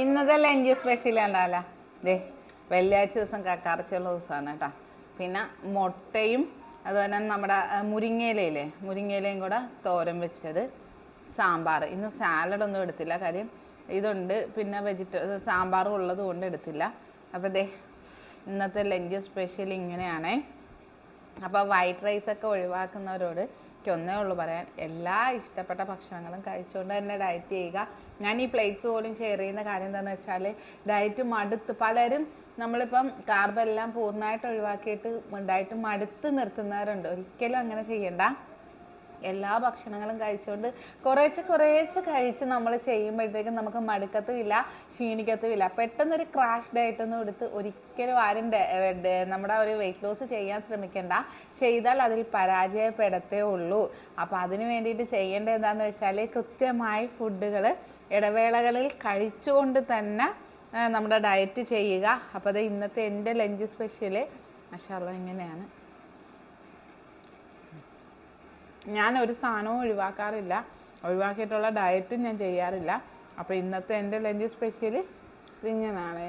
ഇന്നത്തെ lunch special ഉണ്ടാവില്ല ദേ വെള്ളിയാഴ്ച ദിവസം കക്കറച്ചുള്ള ദിവസമാണ് കേട്ടോ. പിന്നെ മുട്ടയും അതുപോലെ തന്നെ നമ്മുടെ മുരിങ്ങയിലയില്ലേ മുരിങ്ങയിലയും കൂടെ തോരൻ വെച്ചത്, സാമ്പാർ. ഇന്ന് സാലഡൊന്നും എടുത്തില്ല, കാര്യം ഇതുണ്ട്, പിന്നെ സാമ്പാറും ഉള്ളത് കൊണ്ട് എടുത്തില്ല. അപ്പോൾ ദേ ഇന്നത്തെ ലഞ്ച് സ്പെഷ്യൽ ഇങ്ങനെയാണേ. അപ്പോൾ വൈറ്റ് റൈസൊക്കെ ഒഴിവാക്കുന്നവരോട് എനിക്ക് ഒന്നേ ഉള്ളൂ പറയാൻ, എല്ലാ ഇഷ്ടപ്പെട്ട ഭക്ഷണങ്ങളും കഴിച്ചുകൊണ്ട് തന്നെ ഡയറ്റ് ചെയ്യുക. ഞാൻ ഈ പ്ലേറ്റ്സ് പോലും ഷെയർ ചെയ്യുന്ന കാര്യം എന്താണെന്ന് വെച്ചാൽ, ഡയറ്റ് മടുത്ത് പലരും നമ്മളിപ്പം കാർബെല്ലാം പൂർണ്ണമായിട്ട് ഒഴിവാക്കിയിട്ട് ഡയറ്റ് മടുത്ത് നിർത്തുന്നവരുണ്ട്. ഒരിക്കലും അങ്ങനെ ചെയ്യണ്ട. എല്ലാ ഭക്ഷണങ്ങളും കഴിച്ചുകൊണ്ട് കുറേശ്ശെ കഴിച്ച് നമ്മൾ ചെയ്യുമ്പോഴത്തേക്കും നമുക്ക് മടുക്കത്തുമില്ല, ക്ഷീണിക്കത്തുമില്ല. പെട്ടെന്നൊരു ക്രാഷ് ഡയറ്റൊന്നും എടുത്ത് ഒരിക്കലും ആരും നമ്മുടെ ഒരു വെയിറ്റ് ലോസ് ചെയ്യാൻ ശ്രമിക്കേണ്ട. ചെയ്താൽ അതിൽ പരാജയപ്പെടത്തേ ഉള്ളൂ. അപ്പോൾ അതിന് വേണ്ടിയിട്ട് ചെയ്യേണ്ടത് എന്താണെന്ന് വെച്ചാൽ, കൃത്യമായി ഫുഡുകൾ ഇടവേളകളിൽ കഴിച്ചുകൊണ്ട് തന്നെ നമ്മുടെ ഡയറ്റ് ചെയ്യുക. അപ്പോൾ അത് ഇന്നത്തെ എൻ്റെ ലഞ്ച് സ്പെഷ്യൽ മാഷാഅല്ലാഹ് ഇങ്ങനെയാണ്. ഞാൻ ഒരു സാധനവും ഒഴിവാക്കാറില്ല, ഒഴിവാക്കിയിട്ടുള്ള ഡയറ്റും ഞാൻ ചെയ്യാറില്ല. അപ്പോൾ ഇന്നത്തെ എൻ്റെ ലഞ്ച് സ്പെഷ്യൽ ഇതിങ്ങനെയാണ്.